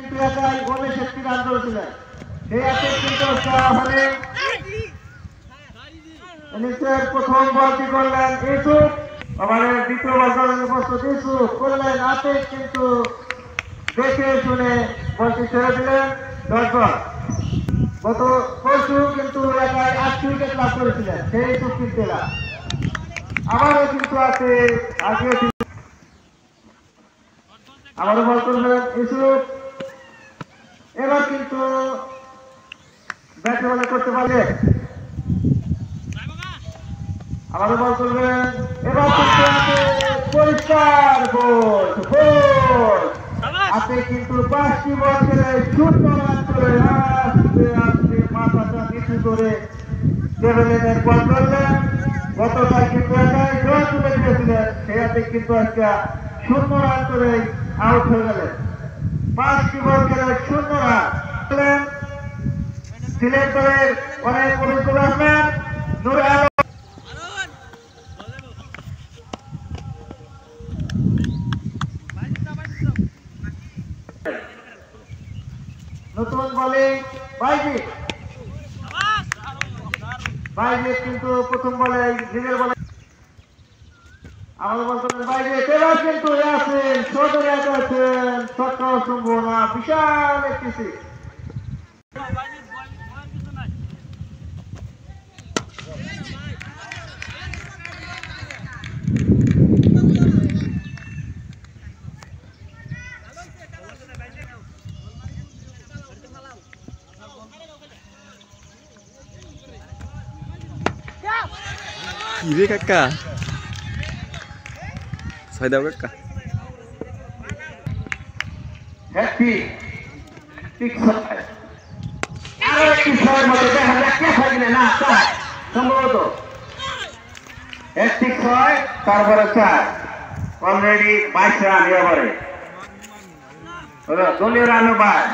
কিন্তু একাই 69 রান করেছিলেন। সেই আতেক কিন্তু ইনিংসের প্রথম বলটি করলেন ইউসুফ, ওভারের দ্বিতীয় বল করেন প্রস্তুত ইউসুফ করলেন আতেক কিন্তু দেখে শুনে বলটি ছেড়ে দিলেন 10 বল। গত পরশু কিন্তু একাই 8 উইকেট লাভ করেছিলেন সেই ইউসুফ কিন্তু আবারও কিন্তু আছে আগে আবারও বল করলেন ইউসুফ, এবার কিন্তু ব্যাটে বলে করতে পারলে আবারও বল করবেন, এবার কিন্তু পরিষ্কার গোল হাতে কিন্তু 5টি বল খেলে 0 রান করে আস্তে আস্তে মাথাটা নিচু করে টেবিলের বল করলেন। গতকাল কিন্তু একাই ড্র তুলে দিয়েছিলেন, সেই হাতে কিন্তু আজকে 0 রান করে আউট হয়ে গেলেন। 5টি বল খেলে 0 রান করলেন। সিলেট দলের অনেক অভিজ্ঞ ব্যাটসম্যান নূর আলম নতুন বলে বাইজিৎ কিন্তু প্রথম বলে নিজের বলে আমাদের বল করলেন বাইজিৎ, এবার কিন্তু ইয়াসিন সদরে আছেন ছক্কা সম্ভাবনা বিশাল একটি six. Kiri kakak, saya dah kakak. Happy, pixel. Ada pixel macam tu, ada apa lagi ni? Nah, sah, semua tu. Pixel, tarbar sah. Already 22 run ya beri. Dua run lepas.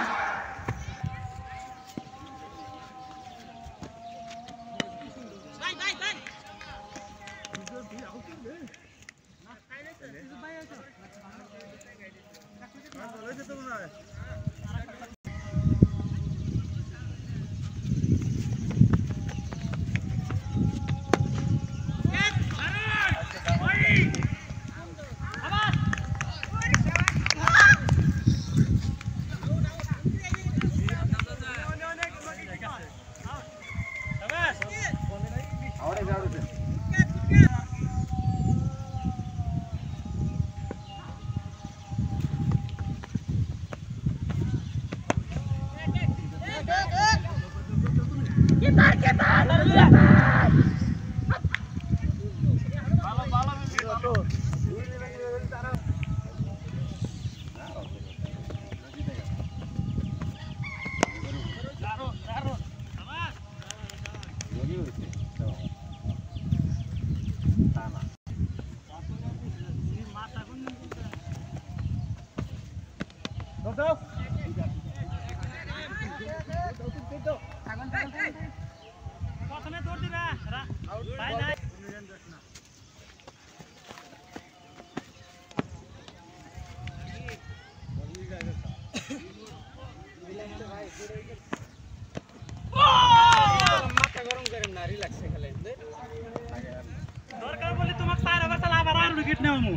দরকার বলে তোমাকে তার আবার তাহলে আবার আর উইকেট নেও মু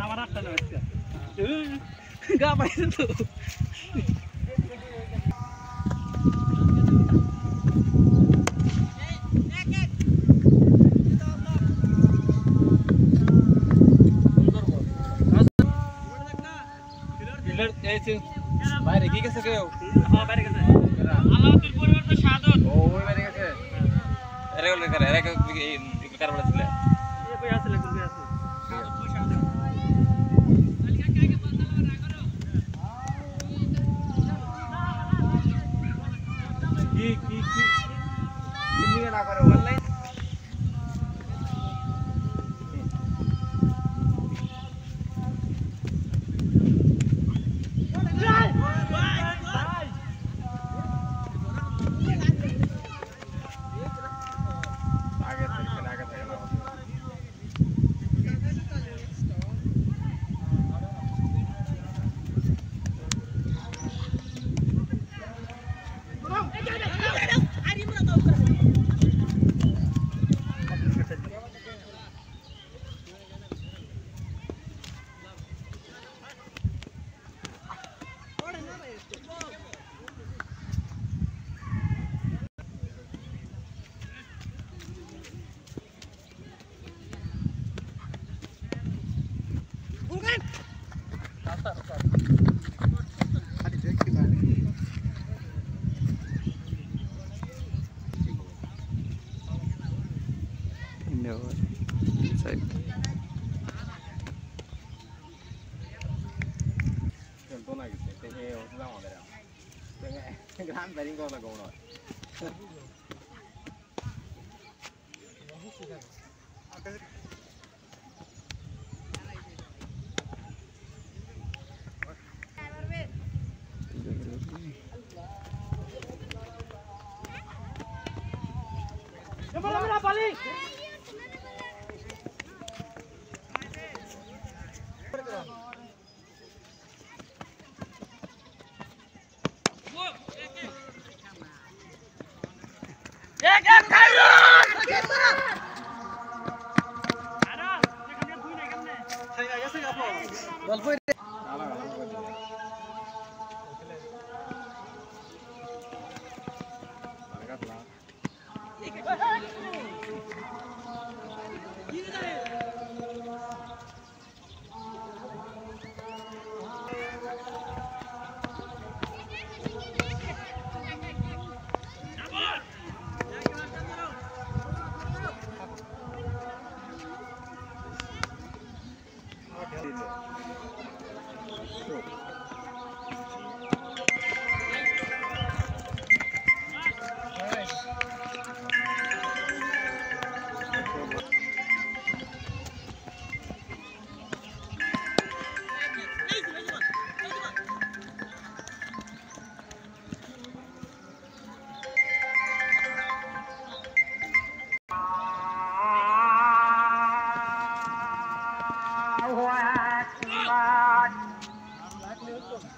আমার আটটা না হচ্ছে গা পাইছে তো বাইরে কি গেছে কেউ? হ্যাঁ বাইরে গেছে। আল্লাহর পরিবার তো সাদত। ও ওই বাইরে গেছে। এরে বলে করে এরে কি কার বলেছিল? এই কই আছে লাগবে আছে। সাদত তো সাদত। কালকে কাকে বলতে হবে না করো। কি নিয়ে না করে অনলাইন আগে থেকে No. Inside.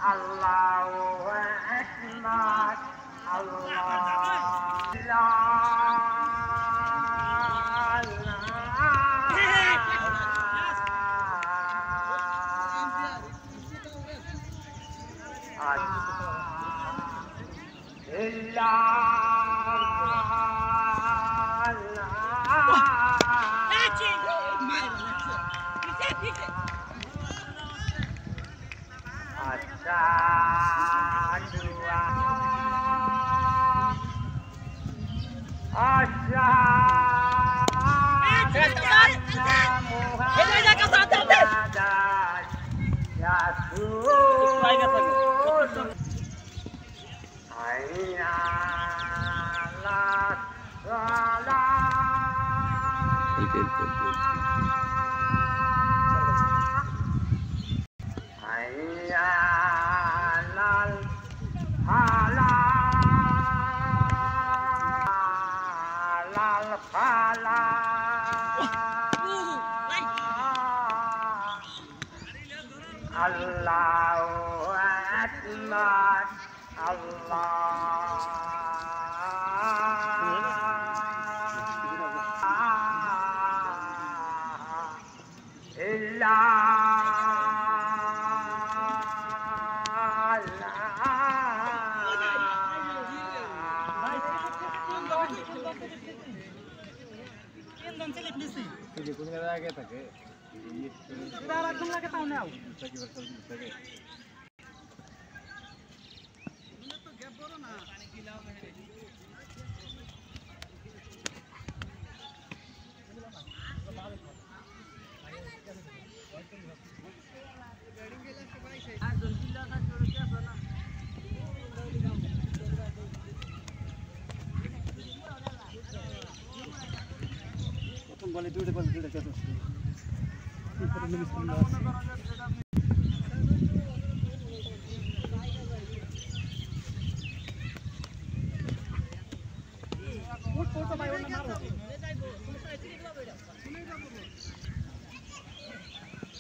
Allahu Akbar, Allahu Akbar,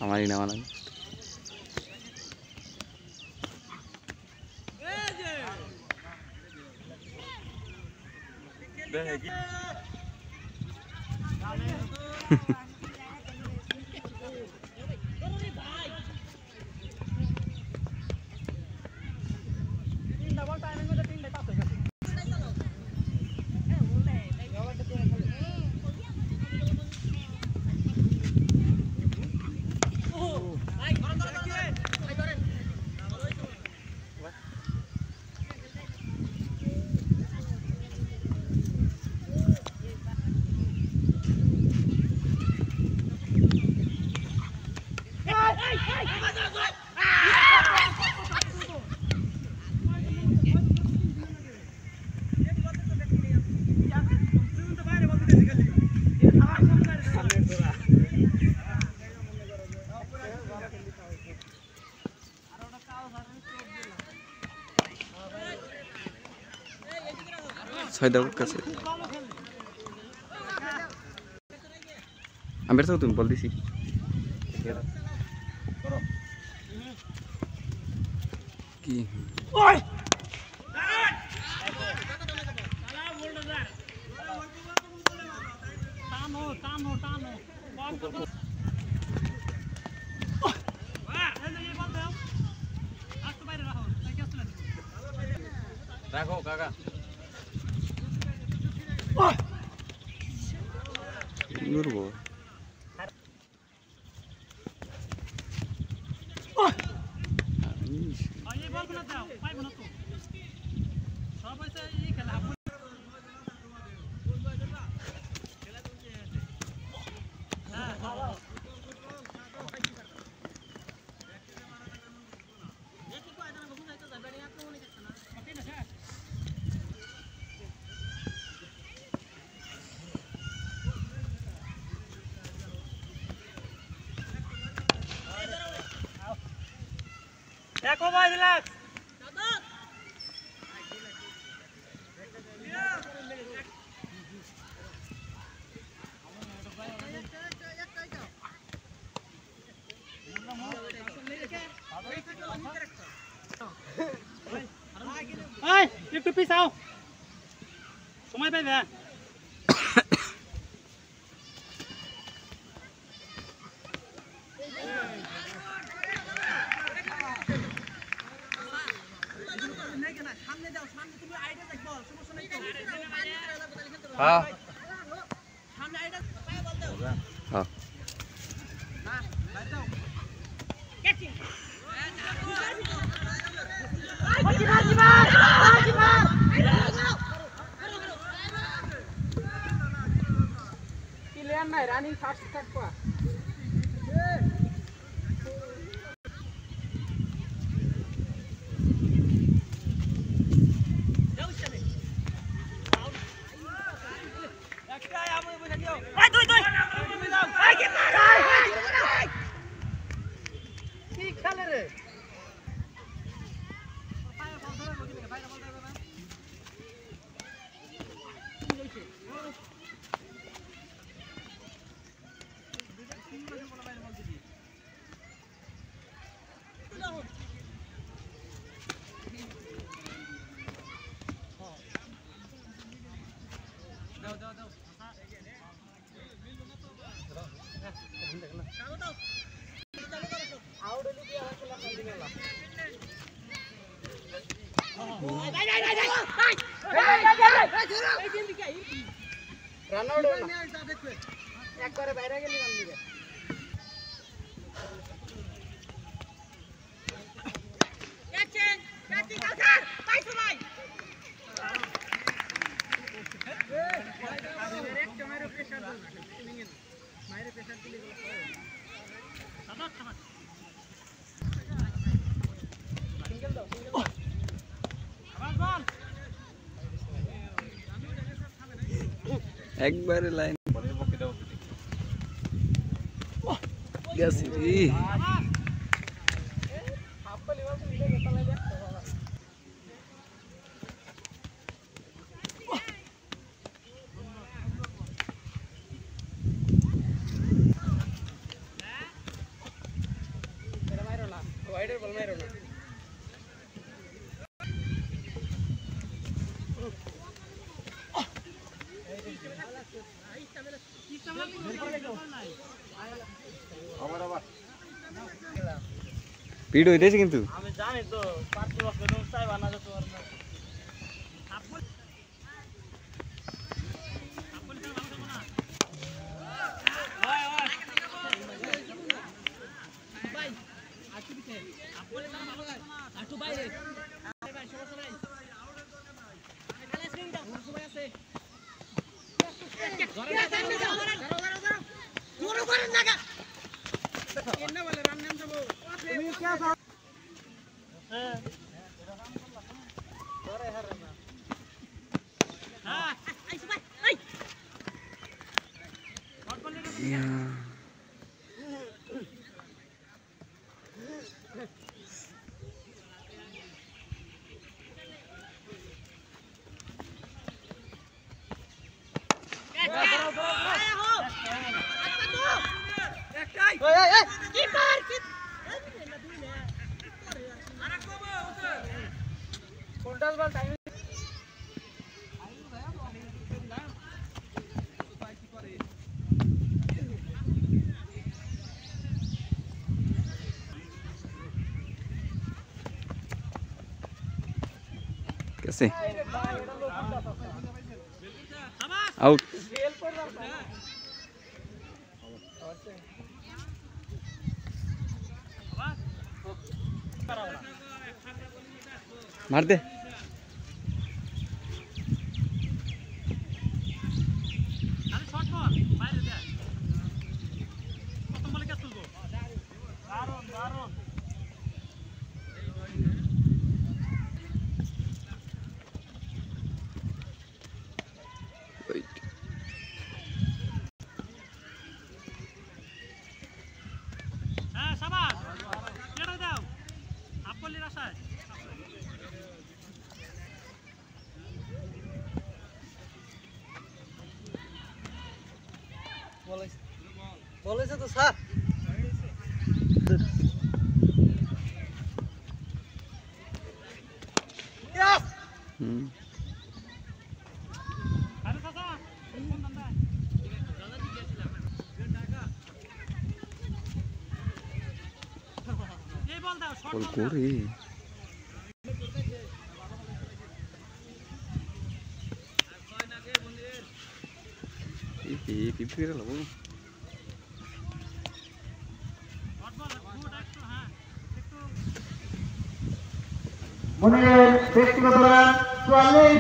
हमारी ना माना ছয় দাও কাছে আমি তো তুমি বল দিছি কি রাখো কাকা করবো দেখো ভাই রিল্যাক্স এই একটু পিছাও সময় পাইবে হ্যাঁ হ্যাঁ রানিং ফাস্ট থাকবা একবারে বাইরে গেলি একবারে লাইন গেছি ভিড় হইতেছে কিন্তু আমি জানি তো 5 বছর তুমি চাইবা না যে তোমার कैसे आउट मार दे বলেছে তো স্যার বল করে এই পিপি করে লাভ মনিরের ব্যক্তিগত রান ৪৪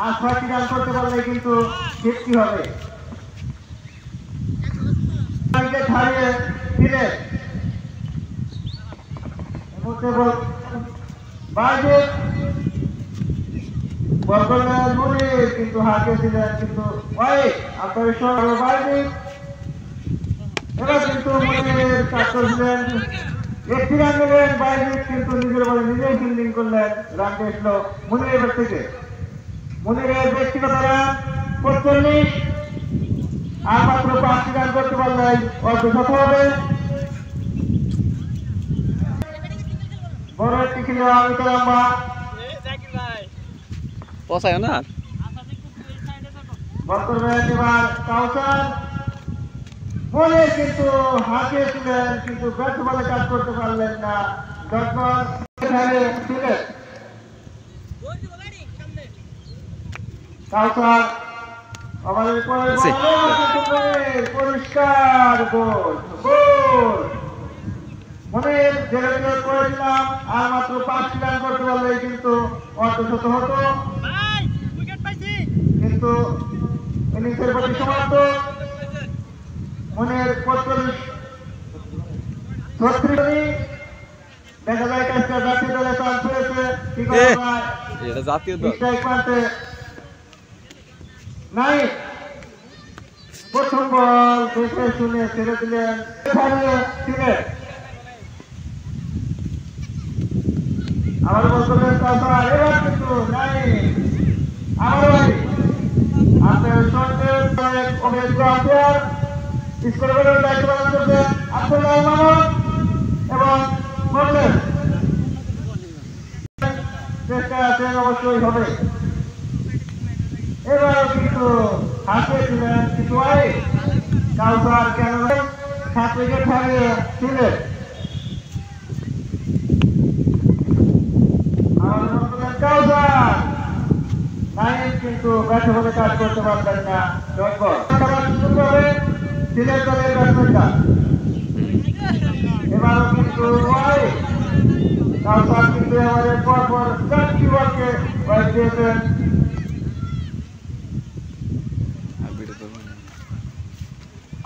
আর ৬টি রান করতে পারলে কিন্তু 50 হবে। হারিয়ে ফিরে বল করলেন মনির, কিন্তু হাতে ছিলেন কিন্তু আপনার সঙ্গে বাইরে এবার কিন্তু মনিরের কাজ করছিলেন। একটি রান নেবেন বাইরে, কিন্তু নিজের বলে নিজেই ফিল্ডিং করলেন। রানটা এসলো মনিরের ব্যাট থেকে। মনিরের ব্যক্তিগত রান ৪৫ আর মাত্র ৫টি রান করতে পারলেই অর্ধশত হবে। বড় একটি খেলে অমিত লম্বা পসায় না বল করবেন এবার কাউসার। বলে কিন্তু হাঁকিয়েছিলেন, কিন্তু ব্যাট বলে কাজ করতে পারলেন না। ডটবল ছিলেন কাউসার। আমাদের পরিষ্কার গোল গোল মনের যেটা করেছিলাম। আর মাত্র 5টি রান করতে পারলে কিন্তু অর্ধশত হতো, কিন্তু ইনিংসের প্রতি সমাপ্ত। মনের 35 দেখা যায় কাজটা জাতীয় দলে চান্স পেয়েছে। এটা জাতীয় দল নাই প্রথম বল দেখে শুনে ছেড়ে দিলেন ছিলেন। আবার বল করলেন কাউসার। এবার কিন্তু নাই আবার আপনার সঙ্গে অভিজ্ঞ আম্পায়ার স্কোরের দায়িত্ব পালন করছেন আব্দুল্লাহ মামুন এবং বললেন চেষ্টা আছেন, অবশ্যই হবে। এবার কিন্তু হাতে ছিলেন কিন্তু কাউসার কেন 7 উইকেট হারিয়ে ছিলেন। কাউসার নাইন, কিন্তু ব্যাটে বলে কাজ করতে পারলেন না। সিলেট দলের ব্যাটসম্যানরা এবারও কিন্তু কাউসার কিন্তু আমাদের পরপর 4টি বলকে ওয়াইড দিয়েছেন।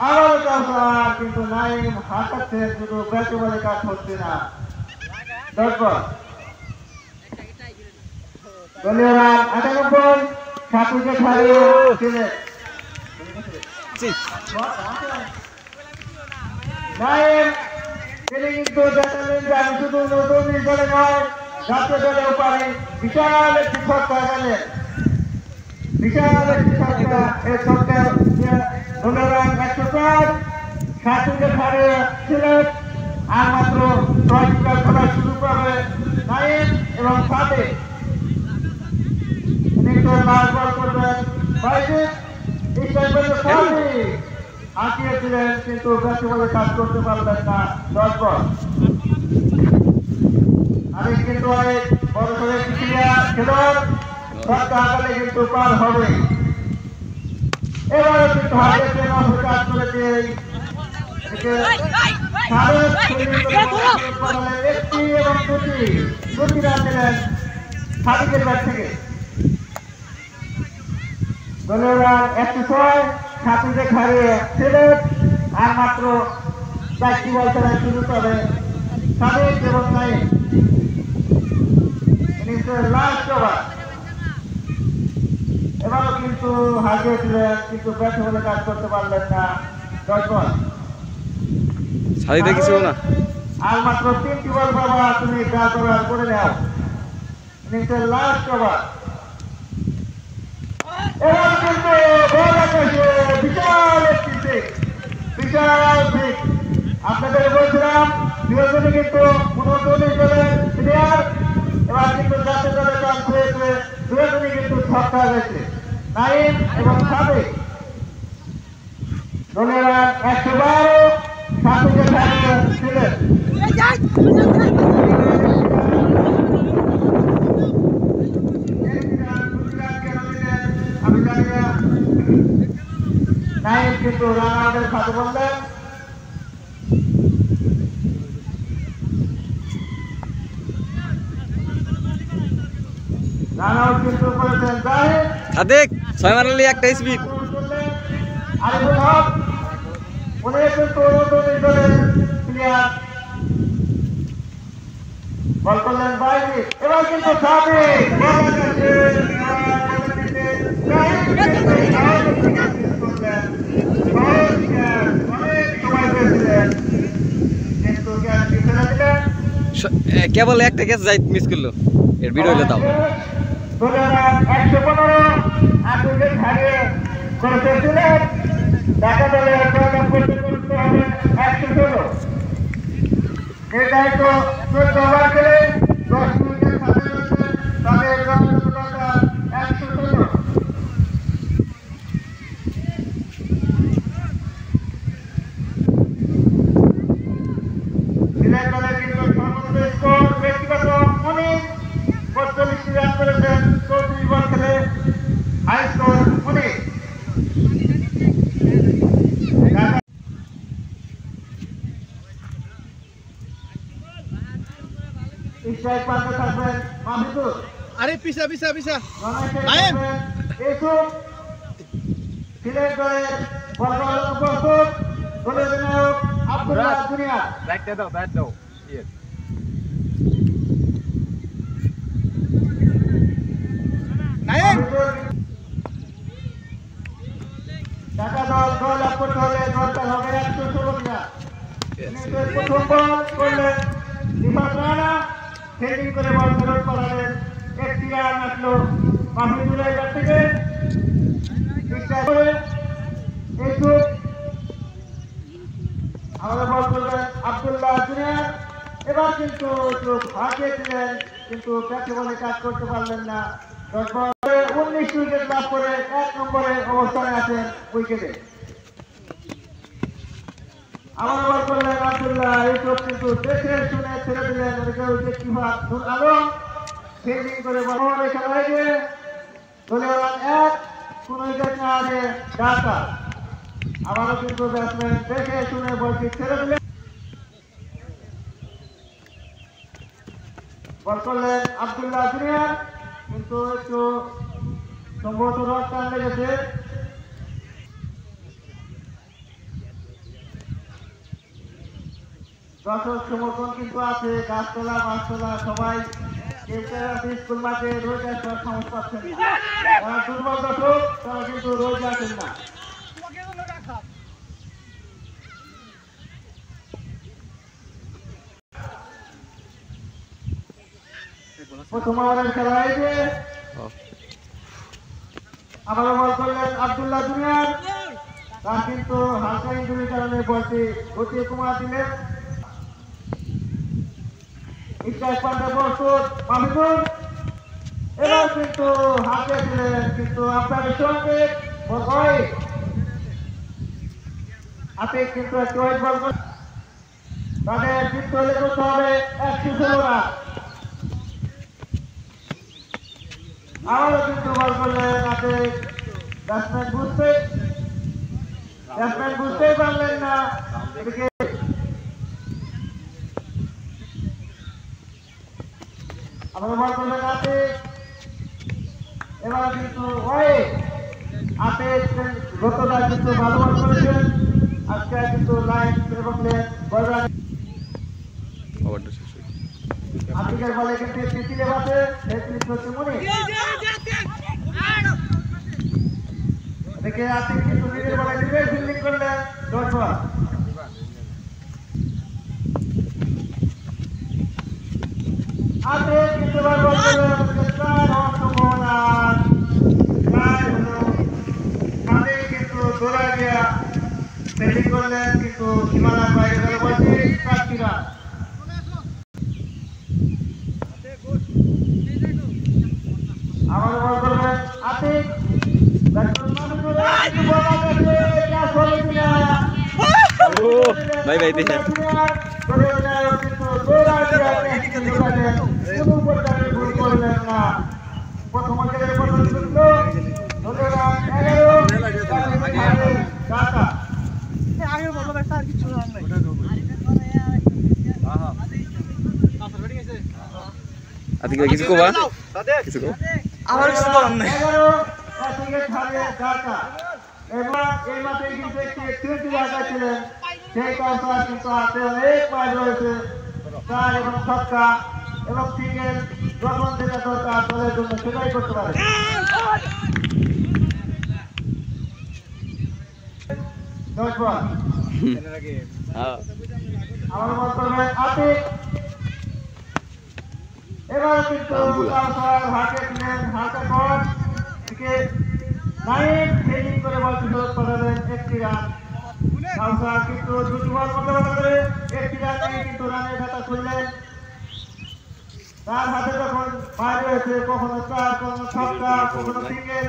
আবার কাউসার কিন্তু নাইম হাঁটাচ্ছেন, শুধু ব্যাটে বলে কাজ হচ্ছে না। ডটবল দলীয় রান 98, 7 উইকেট হারিয়ে সিলেট। নাইম তিনি কিন্তু জানালেন যে আমি শুধু নতুন দলে নয়, জাতীয় দলেও পারি। বিশাল একটি ছক্কা গেলেন, বিশাল একটি ছক্কা। এই ছক্কা দলীয় রান 104, সাথীকে ধারে সিলেট আর মাত্র 10টা খেলা শুরু করবে নাইম এবং সাথে লাল বল করবেন বাইরে হাঁটিয়েছিলেন কিন্তু বেশি বলে কাজ করতে পারলেন না 10 বল আমি কিন্তু অনেক বড় করে খেলোয়াড় সবটা আগালে কিন্তু পার হবে এবারে কিন্তু হারিয়েছেন কাজ করে দিয়ে একটি এবং দুটি রান দিলেন সাদিকের ব্যাট থেকে দলের রান 106 সাথীকে হারিয়ে সিলেট আর মাত্র 4টি বল খেলা শুরু করে সাদিক এবং নাইম ইনিংসের লাস্ট ওভার এবারও কিন্তু হারিয়েছিলেন কিন্তু ব্যাটে বলে কাজ করতে পারলেন না 10 বল সাদিক কিছু না আর মাত্র 3টি বল বাবা তুমি কাজ করে নাও ইনিংসের লাস্ট ওভার এবার কিন্তু বল আকাশে বিশাল একটি বিশাল দিক আপনাদের বলছিলাম দুজনে কিন্তু 29 দলের প্লেয়ার এবার কিন্তু জাতীয় দলে চান্স পেয়েছে দুজনে কিন্তু ছক্কা গেছে নাইম এবং সাদিক দলের 112 সাদিকের হারিয়ে ছিলেন আমি জানি না নাইম কিন্তু রান আউটের সাথে বললেন রান আউট কিন্তু করেছেন জাহিদ সাদিক 6 মারলি একটা স্পিড আরিফুল হক উনি কিন্তু 29 দলের প্লেয়ার বল করলেন বাইরে এবার কিন্তু সাদিক বল কেবল একটা ক্যাচ যাই মিস করলো এর ভিডিও হইলে দাও 115 আটকে হারিয়ে করেছে সিলেট ঢাকা দলের প্রয়োজন করতে হবে 116 এই দায়িত্ব 14 ওভার খেলে 10 উইকেট হাতে রয়েছে তাদের রানটা 116 সিলেট দলের কিন্তু সর্বোচ্চ স্কোর ব্যক্তিগত 42 রান করেছেন 34 বল খেলে হাই স্কোর 19 স্ট্রাইক পাতে থাকবেন মাহমুদুর আরে পিছা নাইম ইউসুফ সিলেট দলের বল প্রস্তুত দলের অধিনায়ক আব্দুল্লাহ দুনিয়া ব্যাট দাও ইয়েস নাইম ঢাকা দল গোল আপ করতে হলে দলটা হবে 116 রান ইনিংসের প্রথম বল করলেন দীপক রানা ফিল্ডিং করে বল ফেরত পাঠালেন একটি রান আসলো মাহমুদুলের কাছ থেকে স্ট্রাইক করে ইউসুফ আমাদের বল করলেন আব্দুল্লাহ দুনিয়া এবার কিন্তু হারিয়েছিলেন কিন্তু ব্যাটে বলে কাজ করতে পারলেন না 10 বলে 19 উইকেট লাভ করে 1 নম্বরে অবস্থানে আছেন উইকেটে আমার বল করলেন আব্দুল্লাহ ইউসুফ কিন্তু দেখে শুনে ছেড়ে দিলেন ওদিকে উইকেট কিপার নূর আলম ফিল্ডিং করে বল খেলা হয়েছে দলের রান 1 কোন উইকেট না হারে ঢাকা আবারও কিন্তু ব্যাটসম্যান দেখে শুনে বলটি ছেড়ে দিলেন বল করলেন আব্দুল্লাহ দুনিয়া কিন্তু একটু সম্ভবত রড টান লেগেছে দর্শক সমর্থন কিন্তু আছে গাছতলা মাছতলা সবাই স্কুল মাঠে রোজ আসার সাহস পাচ্ছেন না দুর্বল দর্শক তারা কিন্তু রোজ আসেন না প্রথম ওভারের খেলা হয়েছে আবারও বল করলেন আব্দুল্লাহ দুনিয়া তার কিন্তু হালকা ইঞ্জুরির কারণে বলটি গতিয়ে কমায় দিলেন। ইসরায়েল পান্ডা প্রস্তুত, মাহমুদুল এবার কিন্তু হাতে দিলেন, কিন্তু আপনাদের সঙ্গে আপনি কিন্তু একটু ওয়েট বল তাদের জিততে হলে করতে হবে 116 রান। আবারও কিন্তু বল করলেন আপনি ব্যাটসম্যান বুঝতেই পারলেন না এদিকে আবার বল করলেন আপনি এবার কিন্তু আপনি গতটা কিন্তু ভালো বল করেছেন, আজকে কিন্তু লাইন এবং বল রান আফ্রিকার বলে কিন্তু তিতিলে বাসে 33 হচ্ছে মনে দেখে আপনি কিন্তু নিজের বলে নিজে ফিল্ডিং করলেন 10 বল। আপনি কিন্তু বল করলেন চার সম্ভাবনা আপনি কিন্তু দৌড়া গিয়া ফিল্ডিং করলেন, কিন্তু সীমানার বাইরে গেলে বলছি 4 রান। আমার বল করবেন আপনি ভাই ভাই দেখে আতিক কিছু কবা কিছু কো আমার কিছু বলার নাই। এবার এই মাঠে কিন্তু একটি 20 জায়গা ছিলেন, সেই কাউসার কিন্তু হাতে অনেক পায় রয়েছে, 4 এবং ছক্কা এবং সিঙ্গেল যখন যেটা দরকার দলের জন্য সেটাই করতে পারে। আমার মত করবেন আতিক এবার কিন্তু কাউসার হাতে দিলেন, হাতে বল থেকে লাইন ফিল্ডিং করে বল সুযোগ পাঠালেন 1 রান। কাউসার কিন্তু 2 বল মোকাবেলা করে 1 রানে কিন্তু রানের খাতা খুললেন। তার হাতে যখন বাইরে হয়েছে কখনো 4 কখনো ছক্কা কখনো সিঙ্গেল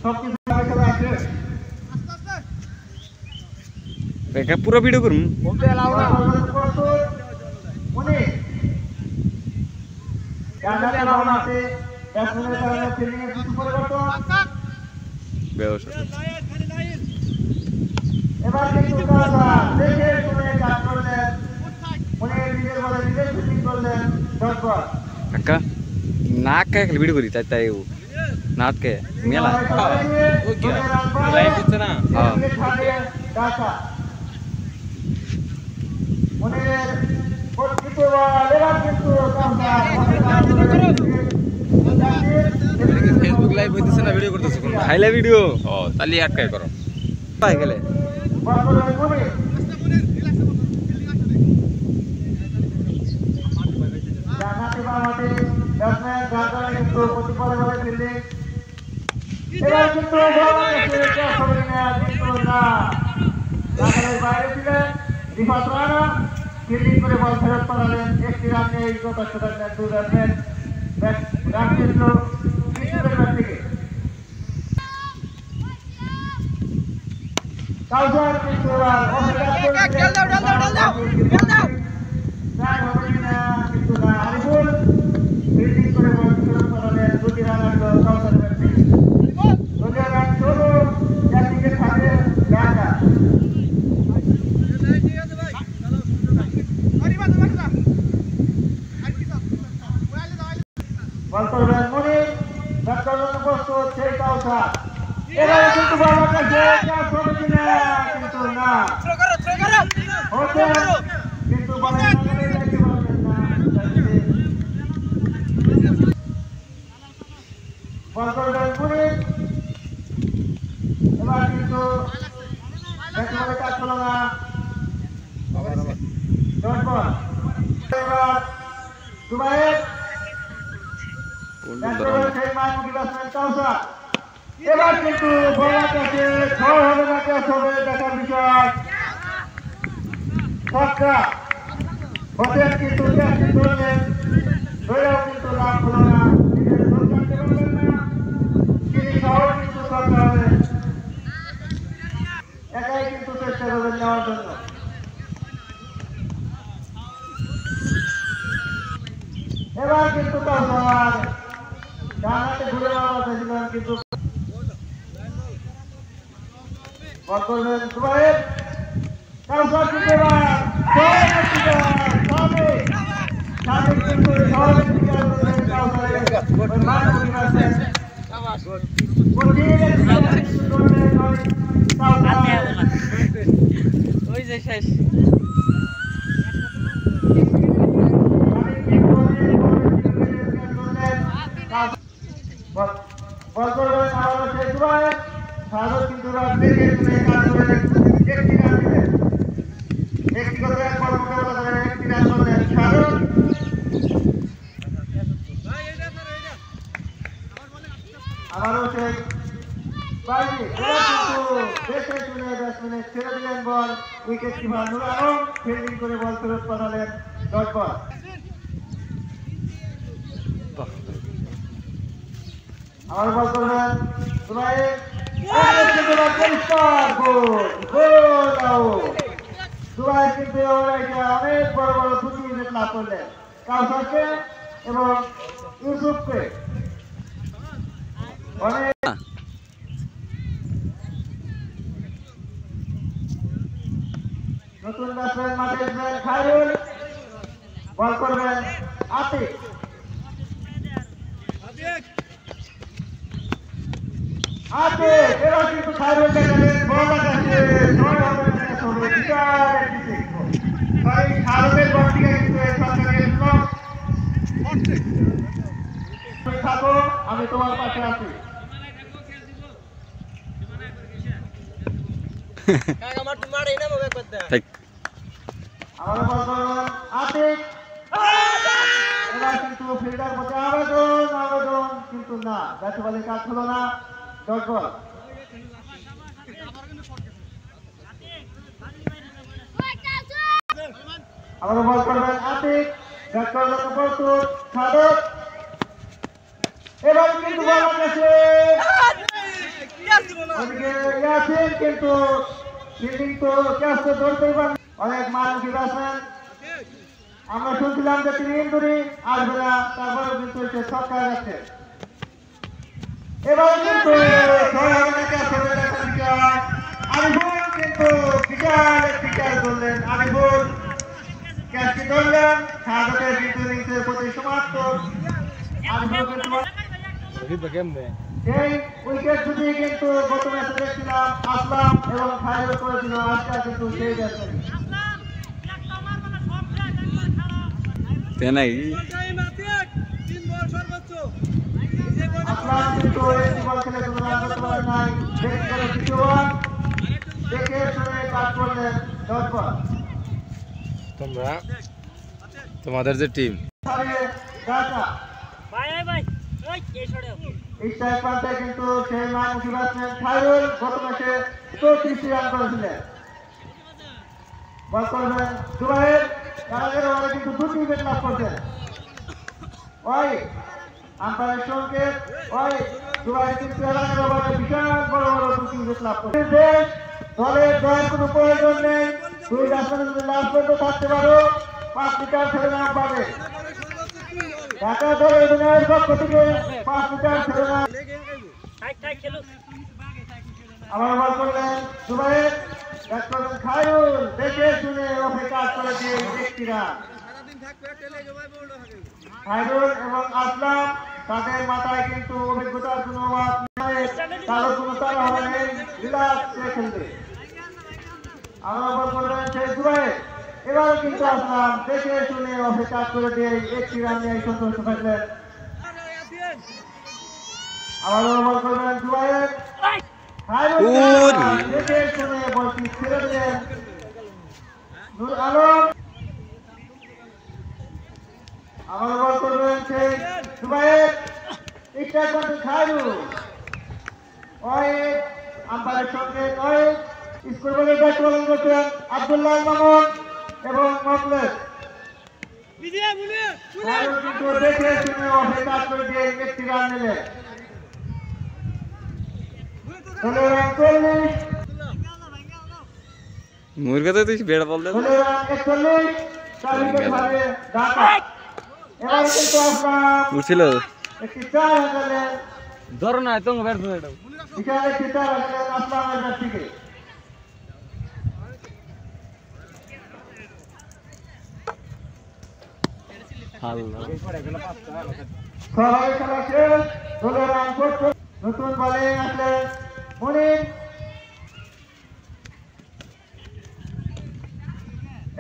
সবকিছু খেলা আছে। এটা পুরো ভিডিও করুন মনে জানাতে ভাবনাতে ব্যাটসম্যানের কারণে ফিল্ডিং এর কিছু পরিবর্তন। এবার কিন্তু কাউসার দেখে শুনে কাজ করলেন, মনে নিজের বলে নিজে ফিল্ডিং করলেন 10 বল। কাকা নাক কে ভিডিও করি তাই তাই নাক কে মেলা লাইন দিচ্ছে না। হ্যাঁ মনের পরিচিত বল এবার কিন্তু কাউসার ফেসবুক লাইভ হইতেছে না, ভিডিও করতেছে কোন খাইলা ভিডিও ও তালি আটকাই করো পাই গেলে জানাতে বামাতে ব্যাটসম্যান গার্ডার কিন্তু প্রতিপলে বলে ফিল্ডিং এবার কিন্তু বল আছে সবাই না কিন্তু না গার্ডারের বাইরে ছিলেন রিফাত রানা ফিল্ডিং করে বল ফেরত পাঠালেন 1 রানে এই যথেষ্ট করলেন 2 ব্যাটসম্যান রান ছিল কিশোরের ব্যাট থেকে। কাউসার কিন্তু কিন্তু না আরিফুল ফিল্ডিং করে বল ফেরত পাঠালেন 2 রান আসলো কাউসারের ব্যাট থেকে। 2 রান ষোলো একদিকে থাকে ঢাকা বল করবেন মনি ব্যাট করার প্রস্তুত সেই কাউসার এবারে কিন্তু বল কাছে চার হবে কিনা কিন্তু না হতে কিন্তু বলে দেখতে পারবেন না বল করবেন মনি এবার কিন্তু ব্যাট বলে কাজ হলো না 10 বল এবার দুবাই সেই মাইমুটি ব্যাটসম্যান কাউসার এবার কিন্তু বলার কাছে ছয় হবে না ক্যাচ হবে দেখার বিষয়। ছক্কা হোসেন কিন্তু ক্যাচটি ধরলেন, ধরেও কিন্তু লাভ হলো না, নিজের গোল করতে পারলেন না, তিনি সহ কিন্তু ছক্কা হবে, একাই কিন্তু চেষ্টা করবেন নেওয়ার জন্য। এবার কিন্তু কাউসার ডান হাতে ঘুরে মারা চেয়েছিলেন কিন্তু বল করবেন সুবাইর। কাউসার কিন্তু এবার সাবেক কিন্তু সহজে শিকার করলেন কাউসারের ওই মান পরিবারের ওই যে শেষ বল করবেন আবারও সেই সুবাইর। সাধক কিন্তু দেখে শুনে কাজ করে একটি রান দিলেন, ব্যক্তিগত এক বল মোকাবেলা করে একটি রান করলেন সাধক। আবারও সেই বাইরে কিন্তু দেখে শুনে ব্যাটসম্যানের ছেড়ে দিলেন বল, উইকেট কিপার নূর আলম ফিল্ডিং করে বল ফেরত পাঠালেন ডট বল। আবার বল করবেন সুবাইর, পরিষ্কার গোল, গোল আউট। সুবাইর কিন্তু অনেক বড় বড় দুটি উইকেট লাভ করলেন, কাউসারকে এবং ইউসুফকে। অনেক নতুন ব্যাটসম্যান মাঠে এসেছেন খায়রুল, বল করবেন আতিক। আতিক এবার কিন্তু খায়রুল দেখালেন বল আকাশে, ছয় হবে ক্যাচ হবে, বিশাল একটি সিক্স। ভাই খায়রুলের বল থেকে কিন্তু এই ছক্কা গিয়েছিল। থাকো, আমি তোমার পাশে আছি। আবারও বল করবেন আতিক, এবার কিন্তু ফিল্ডার মধ্যে আবেদন কিন্তু না, ব্যাট বলে কাজ হলো না, ডট বল। আবারও বল করবেন আতিক, ব্যাট করলেন প্রস্তুত সাধক। এবার কিন্তু বল আছে ওদিকে ইয়াসিন, কিন্তু ফিল্ডিং তো ক্যাচ তো ধরতেই পারেন, অনেক মানসী ব্যাটসম্যান। আমরা শুনছিলাম যে তিনি ইনজুরি আসবে না, তারপরেও কিন্তু সে ছক্কা গেছে। এবার কিন্তু আরিফুল কিন্তু বিশাল একটি ক্যাচ ধরলেন, আরিফুল ক্যাচটি ধরলেন, সাধকের কিন্তু ইনিংসের প্রতি সমাপ্ত। এই উইকেট দুটি কিন্তু গত ম্যাচে দেখছিলাম আসলাম এবং খায়রুল করেছিল, আজকে কিন্তু সেই ব্যাটসম্যান আসলাম কিন্তু একটি বল খেলে কোনো রান করতে পারেন নাই, ব্যক্তিগত তৃতীয় বল দেখে শুনে কাজ করলেন ডট বল। তোমাদের যে টিম কিন্তু সেই মানসী ব্যাটসম্যান খায়রুল গত ম্যাচে 34 রান করেছিলেন। বল করবেন সুবাইর, কারাগের ওভারে কিন্তু দুটি উইকেট লাভ করছেন। ওই আম্পায়ারের সংকেত, ওই সুবাইর কিন্তু কারাগের ওভারে বিশাল বড় বড় দুটি উইকেট লাভ করছেন। দলের দলের কোনো প্রয়োজন নেই, দুই ব্যাটসম্যান যদি লাস্ট পর্যন্ত থাকতে পারো 5 উইকেট ছেড়ে নাম পাবে। ঢাকা দলের অধিনায়কের পক্ষ থেকে 5 উইকেট ছেড়ে নাম। আবার বল করলেন সুবাইর, ব্যাট করবেন খায়রুল, দেখে শুনে ওকে কাজ করে দিয়ে ব্যক্তিরা খায়রুল এবং আসলাম, তাদের মাথায় কিন্তু অভিজ্ঞতার কোনো অভাব নেই, কারো কোনো তারা হবে নেই, রিল্যাক্সে খেলবে। আবার বল করবেন সেই সুবাইর, এবারও কিন্তু আসলাম দেখে শুনে ওকে কাজ করে দিয়ে একটি রান নিয়ে সন্তুষ্ট থাকলেন। আবারও বল করবেন সুবাইর, দেখে শুনে বলটি ছেড়ে দিলেন নূর আলম। আবার বল করবেন সেই সুবাইর, খায়রুল ওয়াহিদ আম্পায়ারের সঙ্গে ওয়াহিদ স্কোর বোর্ডে ব্যাট বোলিং করছেন আব্দুল্লাহ মামুন এবং মকলেস কিন্তু দেখে শুনে অফে কাজ করে দিয়ে একটি রান নিলেন। ষোলো রান 40, মুরগা তো তুই বেড়া বল দে 41, 4 উইকেট হারিয়ে ঢাকা। এবার কিন্তু আসলাম উঠছিল একটি 4 হাজারের ধরো না তো ব্যর্থ এটা বিশাল একটি 4 হাজারের আসলামের কাছ থেকে। আল্লাহ সবাই খেলা শেষ, 16 রান করছে। নতুন বলে আসলেন মনির।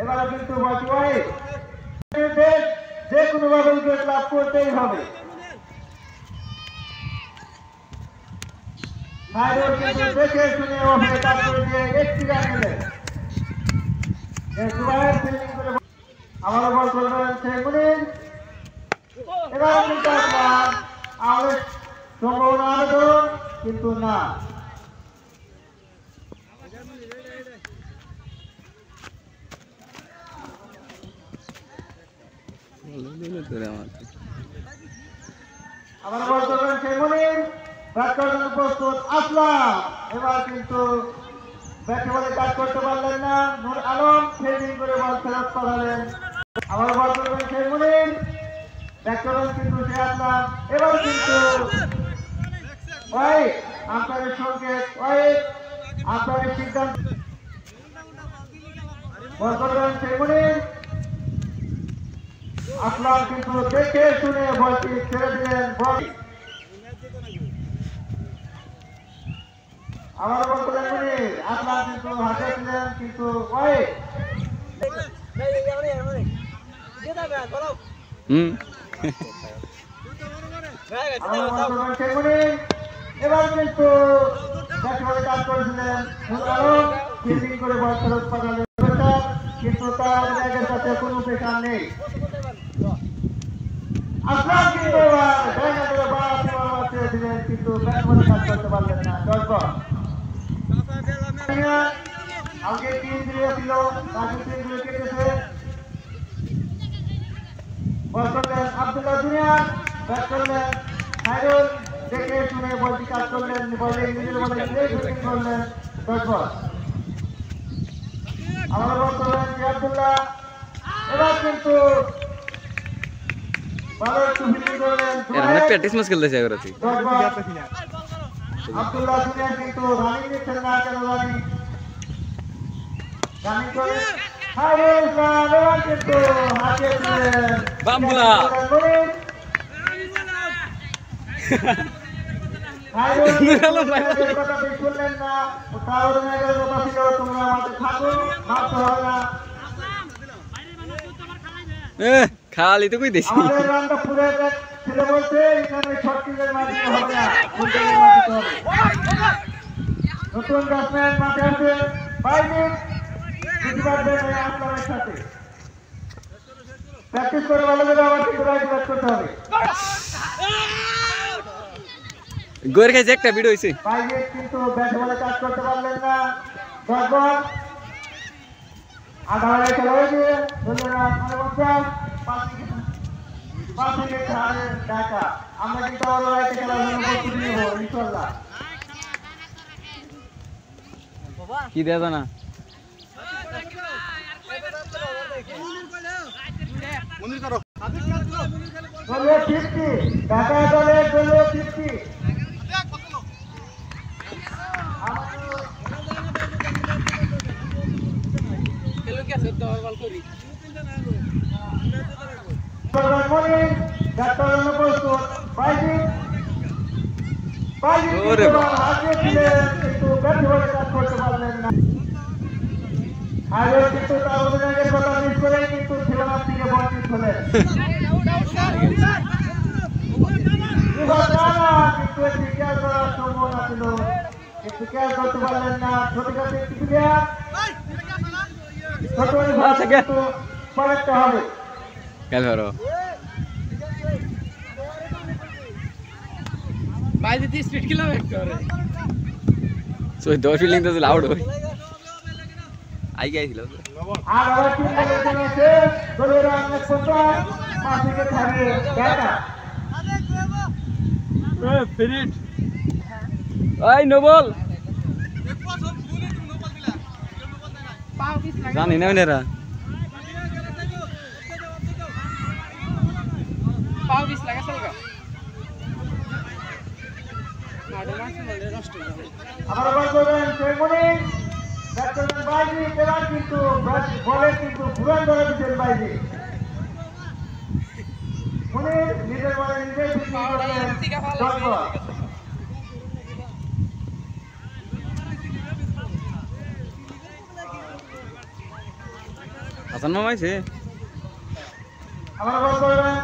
এবারে কিন্তু বাজওয়াই যে কোনো ভাবে উইকেট লাভ করতেই হবে। নাইডুর কিন্তু দেখে শুনে অফে কাজ করে দিয়ে একটি রান নিলেন। জুবায়ের ফিল্ডিং করে আবারও বল করবেন শেখ মুনির। এবার কিন্তু আসলাম আমাদের সম্ভাবনা আবেদন কিন্তু না। আবার বল করবেন শেখ মুনির। ব্যাট করার জন্য প্রস্তুত আসলাম। এবার কিন্তু ব্যাটে বলে কাজ করতে পারলেন না। নূর আলম ফিল্ডিং করে বল ফেরত পাঠালেন। আবার বল করবেন শেখ মুনির। ব্যাট করবেন কিন্তু সে আসলাম। এবার কিন্তু ওই আম্পায়ারের সংকেত, ওই আম্পায়ারের সিদ্ধান্ত। বল করবেন শেখ মুনির। আসলাম কিন্তু দেখে শুনে বলটি ছেড়ে দিলেন। বল আবার বল করলেন মুনির। আসলাম কিন্তু হাতে ছিলেন কিন্তু ওই এবার কিন্তু ব্যাটে বলে কাজ করেছিলেন নূর আলম ফিল্ডিং করে বল ফেরত পাঠালেন, কিন্তু তার ব্যাগের কাছে কোনো পেশা নেই। আসলাম কিন্তু এবার ব্যাগে করে বল চেয়েছিলেন কিন্তু ব্যাটে বলে কাজ করতে পারলেন না। 10 বল আগে 3 ছিল, তাকে 3 কেটেছে। বল করলেন আব্দুল্লাহ জুনিয়র। ব্যাট করলেন নাইরুল। দেখে শুনে বলটি কাজ করলেন, বলে নিজের বলে ফিল্ডিং করলেন। 10 বল আবার বল করলেন আব্দুল্লাহ। এবার কিন্তু ভালো একটু ফিল্ডিং করলেন প্র্যাকটিস ম্যাচ খেলতেছে এবার তুই 10 বল আব্দুল্লাহ জুনিয়র কিন্তু রানিং নিচ্ছেন না। কেন রানিং করে হারিয়ে এবার কিন্তু হারিয়ে দিলেন বাম্বুলা শুনলেন না। কথা ছিল তোমরা আমাদের থাকো, মারতে হবে না। খালি তো কই দেছি আমাদের রানটা পুরো ছিল বলতে এখানে ছত্রিশের মাঝে হবে না, ফুলটের মাঝে হবে। নতুন ব্যাটসম্যান মাঠে আসবে 5 মিনিট আপনাদের সাথে প্র্যাকটিস করে ভালো করে আবার কিন্তু রাইট ব্যাট করতে হবে। গোর খাইছে একটা ভিডিও হইছে 5 মিনিট কিন্তু ব্যাট বলে কাজ করতে পারলেন না। 10 বল আধা ওভারে খেলা হয়েছে। ধন্যবাদ 5 উইকেট হারে ঢাকা। আমরা কিন্তু আবার রাইটে খেলার জন্য প্রস্তুতি নেব ইনশাআল্লাহ। কি দেয়া না দলীয় 50 ঢাকা দলের দলীয় 50 করতে পারলেন না। পরেরটা হবে খেল ধরো বাইরে দিয়ে স্পিড খেলাম একটু সো 10 ফিল্ডিং তো লাউড হয় আই গেছিল আর আবার তিন বলের আছে দলের অনেক কোথায় মাটিকে ছাড়িয়ে দেখা ফিনিট ওই নোবল পাও পিছ লাগে জানি না মেনেরা পাও পিছ লাগে চলগা মাডো মাছ বলে নষ্ট হয়ে যাবে আবার বল করবেন সেমনি ব্যাটসম্যান বাইজি এবার কিন্তু বলে কিন্তু ঘুরান ধরে দিচ্ছেন বাইজি মনে নিজের বলে নিজেই ফিল্ডিং করলেন ডট বল হাসান মামা আইছে আবার বল করবেন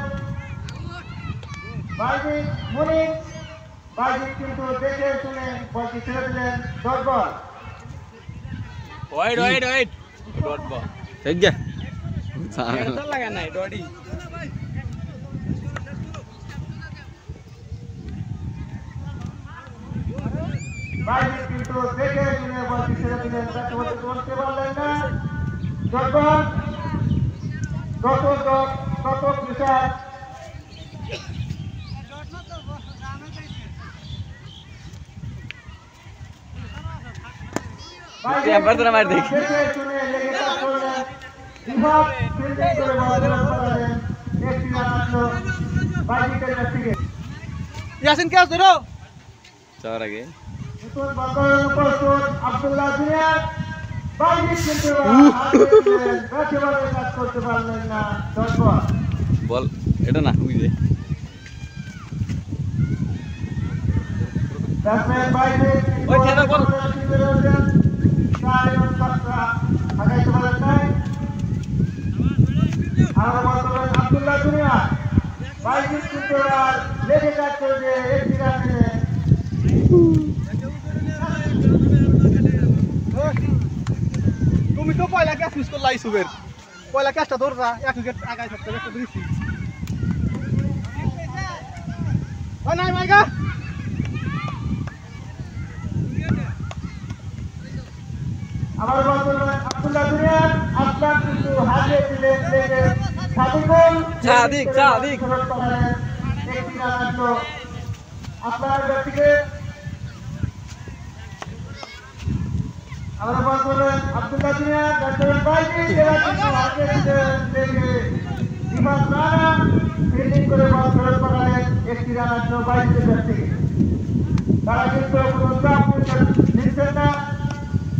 বাইজি মনে বাইজি কিন্তু দেখে শুনে বলটি ছেড়ে দিলেন dot ball wait dot ball ঠিক যা তো লাগা নাই ডডি বাইজি কিন্তু দেখে শুনে বলটি ছেড়ে দিলেন তাকে বলতে পারলেন না ডট বল কত প্রেসার টেম্পার তো না মার দেখি দেখে শুনে লেগে কাজ করলেন বিভাগ ফিল্ডিং করে বল করালেন একটি রান আসলো বাইজিকের কাছ থেকে ইয়াসিন ক্যাচ ধরো যাওয়ার আগে নতুন বল করানোর প্রস্তুত আব্দুল্লাহ জুনিয়র বাইজি কিন্তু ব্যাটে বলে কাজ করতে পারলেন না ডট বল বল এটা না বুঝে ব্যাটসম্যান বাইজি ওই খেলা বল। আগাইতে পারেন নাই আর বল করলেন আব্দুল্লাহ জুনিয়র বাইজি কিন্তু আর লেগে কাজ করবে একটি রান নিয়ে তুমি তো পয়লা ক্যাচ মিস করলা ইসুবের পয়লা ক্যাচটা ধররা এক উইকেট আগায় থাকতে একটা ধরেছি ও নাই মাইগা আবার বল করলেন আব্দুল্লাহ জুনিয়র আসলাম কিন্তু হারিয়ে দিলেন লেগে সাদিকুল সাদিক ফেরত পাঠালেন একটি রান আসলো আপনার ব্যাট থেকে আবার বল করলেন আব্দুল্লাহ জুনিয়র ব্যাটসম্যান বাইজি এবার কিন্তু হারিয়ে দিলেন লেগে বিভাগ রানা ফিল্ডিং করে বল ফেরত পাঠালেন একটি রান আসলো বাইজির ব্যাট থেকে তারা কিন্তু কোনো চাপ নিচ্ছেন না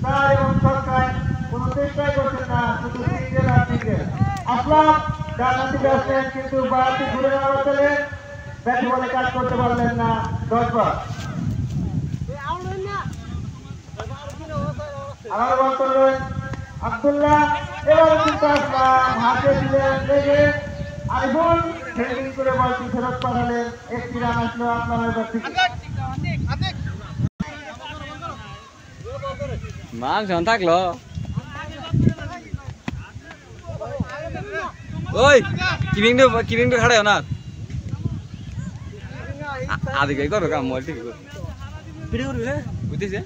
তারা এবং সরকার কোনো চেষ্টাই করছেন না শুধু সিঙ্গেল আর সিঙ্গেল আসলাম ডানহাতি ব্যাটসম্যান কিন্তু বাড়তি ঘুরে যাওয়ার চলে ব্যাট বলে কাজ করতে পারলেন না ডট বল আবার বল করলেন আব্দুল্লাহ এবার কিন্তু আসলাম হাতে দিলেন লেগে আরিফুল ফিল্ডিং করে বলটি ফেরত পাঠালেন একটি রান আসলো আসলামের ব্যাট থেকে মান শোন থাকলো ওই কিরিং তো খাড়াও না আদি গাই করো কাম মল ঠিক ভিডিও করবি রে বুঝতেছে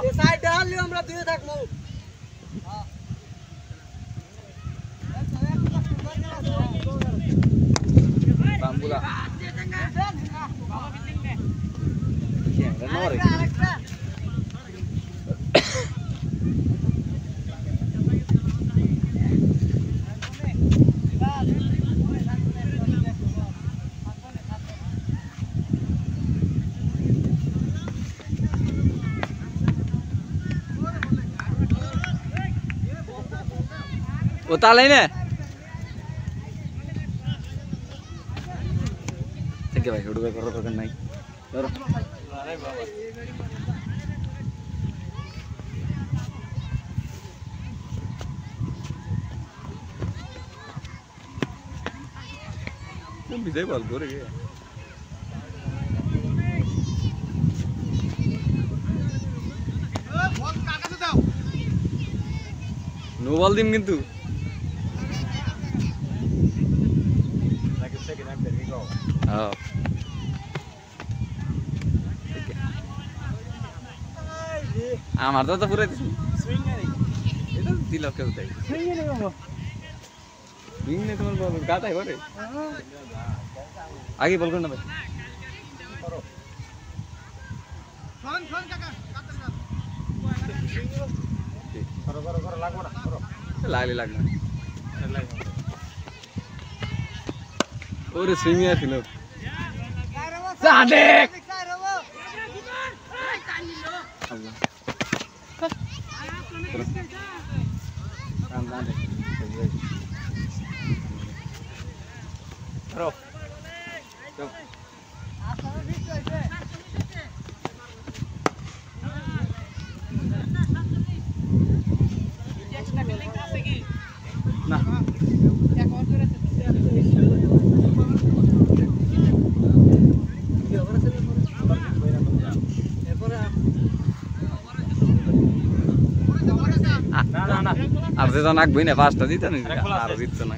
এই সাইড ডাললি আমরা দুই থাকবো বাম্বুলা ক্যামেরা নরে ও তালাই না থেকে ভাই হুড়ুবে করার দরকার নাই ধরো বিজয় বল করে গে নো বল দিম কিন্তু আমার তো পুরো এটা দিল কেউ তাই সুইং নেই তোমার বল গাতাই করে আগে বল না ভাই লাগবে ওরে সুইং এ ছিল সাদেক না আর যেটা নাকবই না পাঁচটা দিত না আর দিত না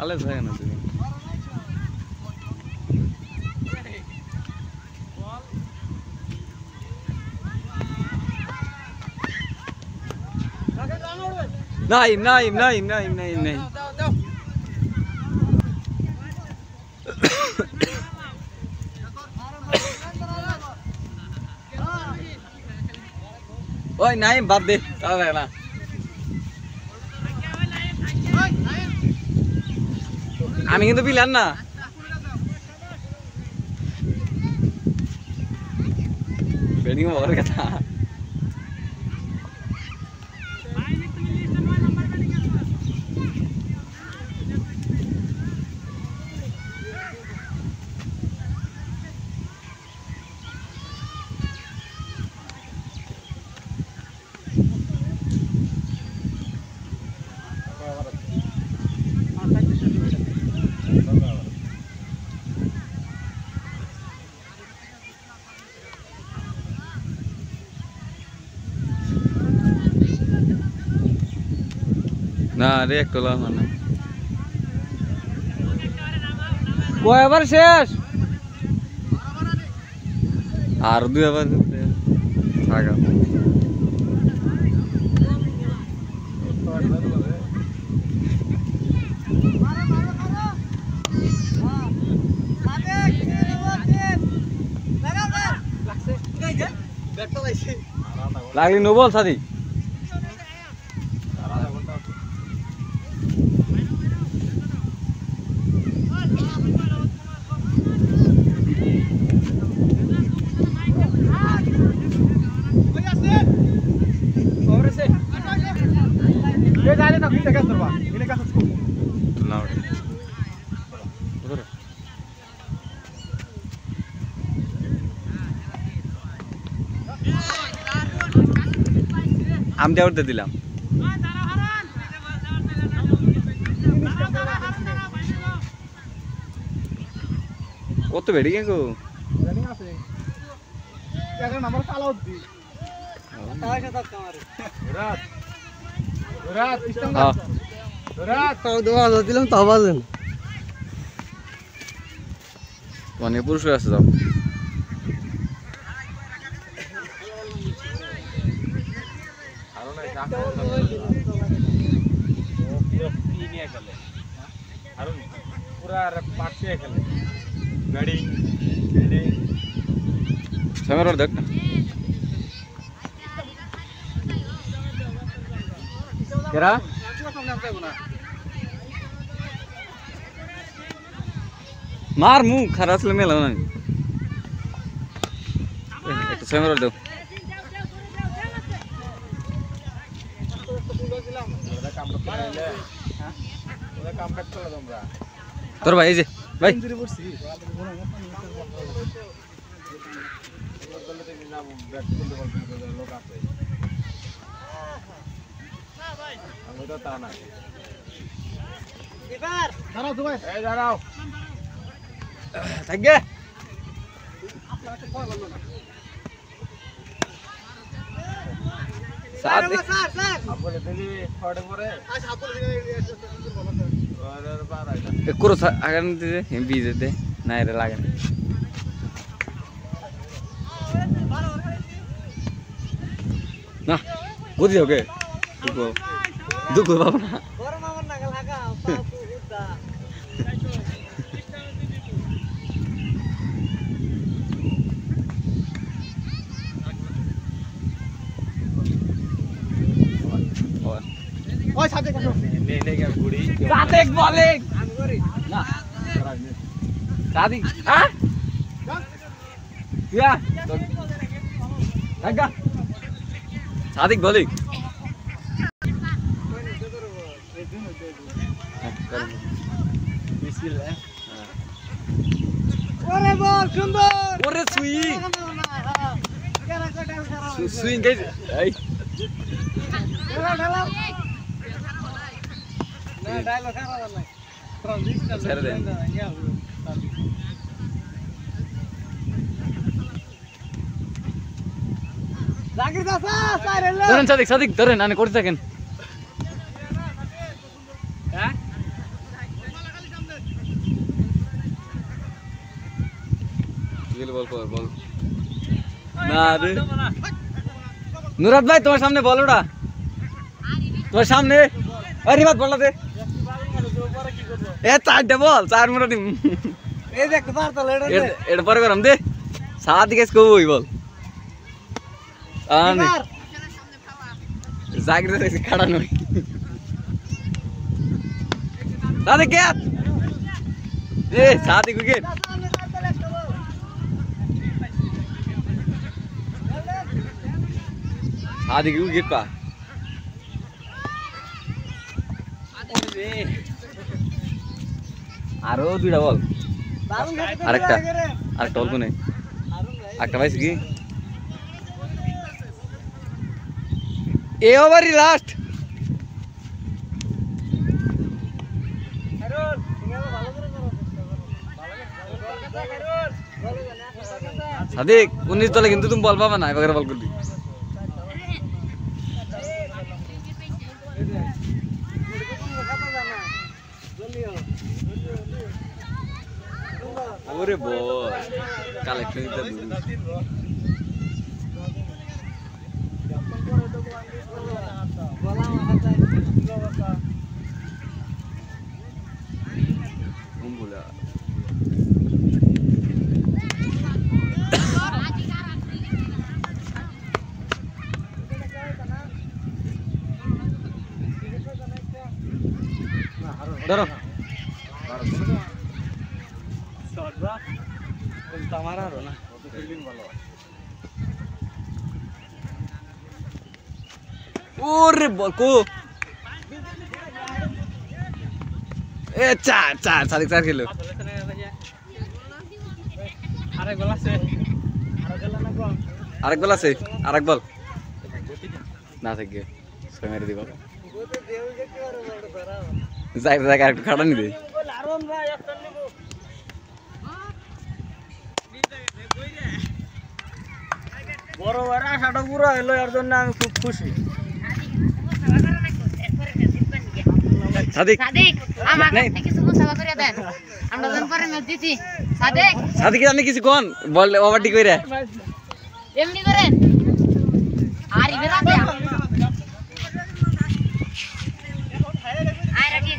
আলে যায় না তুমি Naim. Oi, Naim, বাদ দে তাহলে না আমি কিন্তু পিলার না ব্যাটিং ওভার কথা না রে একটলা মানে কয়বার শেষ আর দুইবার থাকা লাগলি নো বল সাদি আমি দেওয়ার দিলাম কত বেড়ে গেছো দিলাম তাও বাজেন মানে পুরুষ আছে যাও समर देख ना केरा मार मुंह खरास ले मेला ना एक समर दो তোর ভাই এই যে ভাই দাঁড়াও তো ভাই এই দাঁড়াও থাকবে সাদিক বলে দিলি ফড়ে পরে একটু আগান দিতে হেভি যেতে না এটা লাগে না না বুঝি ওকে দুঃখ দুঃখ বাবা না ওই সাথে কাটো নে গেল গুড়ি সাদিক বলে না সাদিক হ্যাঁ ইয়া লাগা সাদিক বলে মিছিল ওরে বল সুন্দর ওরে সুইং সুইং গাইস এই ঢালা ঢালা না ডায়লগ খারাপ না ট্রানজিশন ছেড়ে দেন। জাকির দাদা সাইরেল ধরেন সাদিক সাদিক ধরেন আনে করতে থাকেন হ্যাঁ বল কর বল না রে নুরাত ভাই তোমার সামনে বল ওটা তোমার সামনে আরে বাদ বল দে এ চারটে বল চার মোটা দিম এই দেখ তার তো লেডা দে এটা পরে করাম দে সাদিক এস কই বল আনে জাগরে সে খাড়া নই সাদিক কে এ সাদিক উইকেট সাদিক উইকেট পা আরো দুইটা বল আরেকটা আরেকটা বল কোনে একটা পাইছি কি এ ওভারই লাস্ট সাদিক 19 তলে কিন্তু তুমি বল পাবা না এবারে বল করলি ওরে বল কালেকশন দিতে বুমবুলা ধরো তোমার আর না ওরে বল কো এ চার চার সাদিক চার খেলো আরে গোল আছে আরেক বল আছে আরেক বল না থাকে ছয় মেরে দিব যাই যাই আরেকটু খাড়া নি দে বড় বড় আশাটা পুরো হলো এর জন্য আমি খুব খুশি সাদিক সাদিক আমার কাছে কিছু মুসাফা করে দেন আমরা জন পরে ম্যাচ দিছি সাদিক সাদিক জানি কিছু কোন বল ওভারটি কইরা এমনি করে আর ইবেরা দে আয় রাখি